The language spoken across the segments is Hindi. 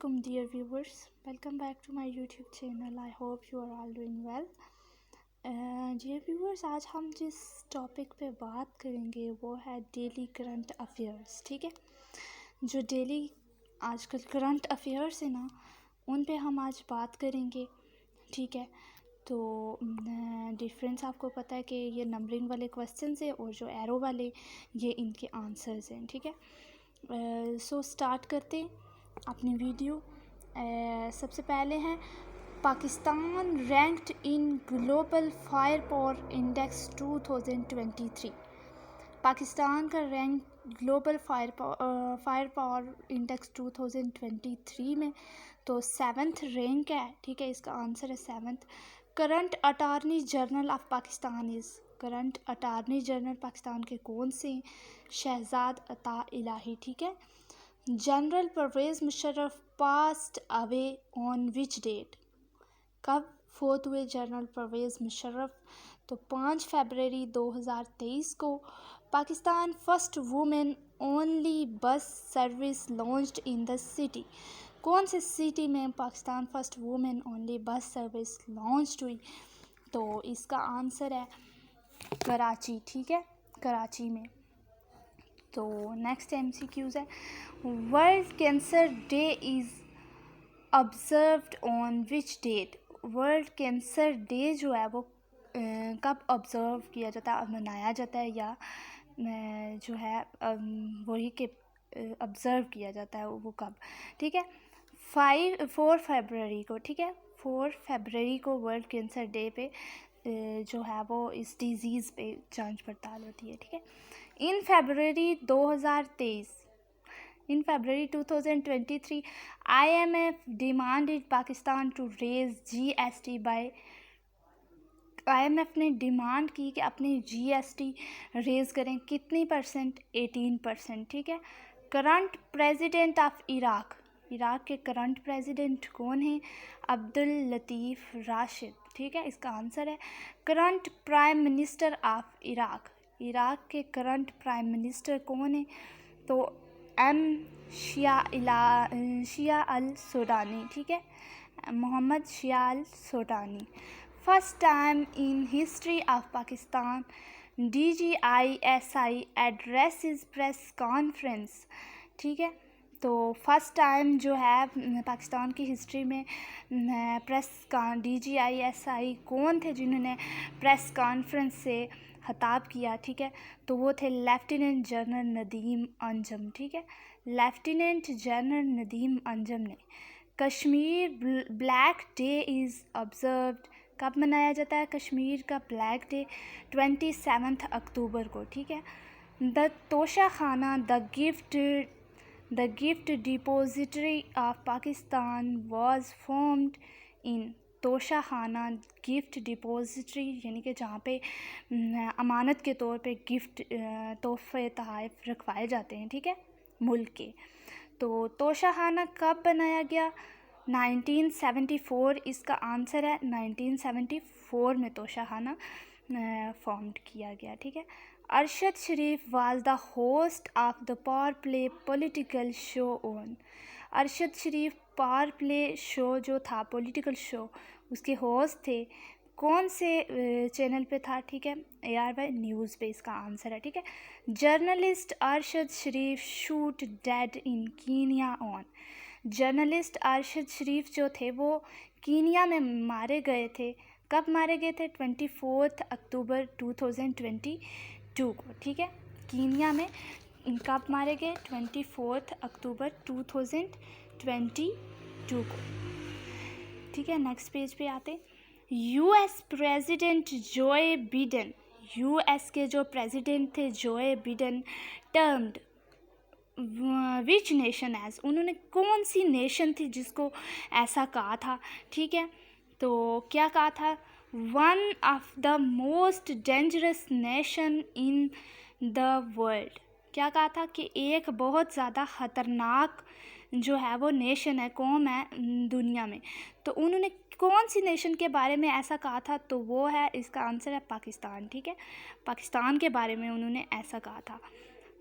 Assalamualaikum dear viewers, welcome back to my YouTube channel. I hope you are all doing well. Dear viewers, आज हम जिस टॉपिक पे बात करेंगे वो है डेली करंट अफेयर्स. ठीक है, जो डेली आजकल करंट अफेयर्स है ना, उन पे हम आज बात करेंगे. ठीक है, तो डिफरेंस आपको पता है कि ये नंबरिंग वाले क्वेश्चंस है और जो एरो वाले ये इनके आंसर्स हैं. ठीक है, सो स्टार्ट करते हैं अपनी वीडियो. सबसे पहले हैं Pakistan ranked in global fire power index 2023. Pakistan का rank global fire power index 2023 में तो 7th रैंक है. ठीक है, इसका आंसर है 7th. Current attorney general of Pakistan is, current attorney general Pakistan के कौन से? शहजाद अता इलाही. ठीक है. General Pervez Musharraf passed away on which date? कब फोत हुए जनरल परवेज़ मुशर्रफ? तो 5 फरवरी 2023 को. Pakistan first women only bus service launched in the city. कौन से सिटी में Pakistan first women only bus service launch हुई? तो इसका आंसर है कराची. ठीक है, कराची में. तो नेक्स्ट MCQs है. World cancer day is observed on which date? World cancer day जो है वो कब ऑब्ज़र्व किया जाता है, मनाया जाता है, या जो है वही के ऑब्ज़र्व किया जाता है वो कब? ठीक है, 4 फरवरी को. ठीक है, 4 फरवरी को वर्ल्ड कैंसर डे पे जो है वो इस डिज़ीज़ पे जांच पड़ताल होती है. ठीक है. In February 2023 IMF demanded Pakistan to raise GST by. IMF ने डिमांड की कि अपनी GST रेज करें कितनी %? 18%. ठीक है. Current president of Iraq, Iraq के करंट प्रेसिडेंट कौन हैं? अब्दुल लतीफ़ राशिद. ठीक है, इसका आंसर है. Current prime minister of Iraq, Iraq के करंट प्राइम मिनिस्टर कौन है? तो शिया अल सोडानी. ठीक है, Mohammed Shia al Sudani. First time in history of Pakistan DGISI addresses press conference. ठीक है, तो फर्स्ट टाइम जो है पाकिस्तान की हिस्ट्री में प्रेस DGISI कौन थे जिन्होंने प्रेस कॉन्फ्रेंस से खिताब किया? ठीक है, तो वो थे लेफ्टिनेंट जनरल नदीम अंजम. ठीक है, लेफ्टिनेंट जनरल नदीम अंजम ने. Kashmir black day is observed. कब मनाया जाता है कश्मीर का ब्लैक डे? 27 अक्टूबर को. ठीक है. The Toshakhana the gift depository of Pakistan was formed in. Toshakhana gift depository यानी कि जहाँ पे अमानत के तौर पे गिफ्ट तोहफ़े तोहफ़ रखवाए जाते हैं. ठीक है, मुल्क के. तो तोशा खाना कब बनाया गया? 1974. इसका आंसर है 1974 में तोशा खाना फॉर्म्ड किया गया. ठीक है. Arshad Sharif was the host of the power play political show on. Arshad Sharif power play show जो था पॉलिटिकल शो, उसके होस्ट थे. कौन से चैनल पे था? ठीक है, ARY न्यूज़ पे इसका आंसर है. ठीक है. Journalist Arshad Sharif shoot dead in Kenya on. Journalist Arshad Sharif जो थे वो कीनिया में मारे गए थे. कब मारे गए थे? 24 अक्टूबर 2022 को. ठीक है, कीनिया में कब मारे गए? 24 अक्टूबर 2022 को. ठीक है, नेक्स्ट पेज पे आते. US president Joe Biden, US के जो प्रेसिडेंट थे Joe Biden, termed which nation as. उन्होंने कौन सी नेशन थी जिसको ऐसा कहा था? ठीक है, तो क्या कहा था? One of the most dangerous nation in the world. क्या कहा था? कि एक बहुत ज़्यादा ख़तरनाक जो है वो नेशन है, कौम है दुनिया में. तो उन्होंने कौन सी नेशन के बारे में ऐसा कहा था? तो वो है, इसका आंसर है पाकिस्तान. ठीक है, पाकिस्तान के बारे में उन्होंने ऐसा कहा था.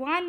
1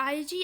IG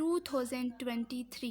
2023؟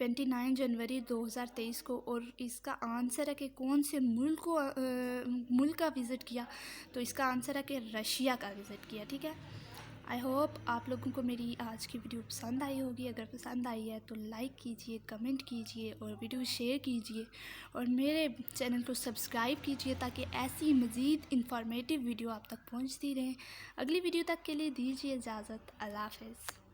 29 जनवरी 2023 को, और इसका आंसर है कि कौन से मुल्क का विज़िट किया, तो इसका आंसर है कि रशिया का विज़िट किया। ठीक है, आई होप आप लोगों को मेरी आज की वीडियो पसंद आई होगी। अगर पसंद आई है तो लाइक कीजिए, कमेंट कीजिए और वीडियो शेयर कीजिए, और मेरे चैनल को सब्सक्राइब कीजिए ताकि ऐसी मज़ीद इंफॉर्मेटिव वीडियो आप तक पहुंचती रहें। अगली वीडियो तक के लिए दीजिए इजाज़त। अल्लाह हाफ़िज़।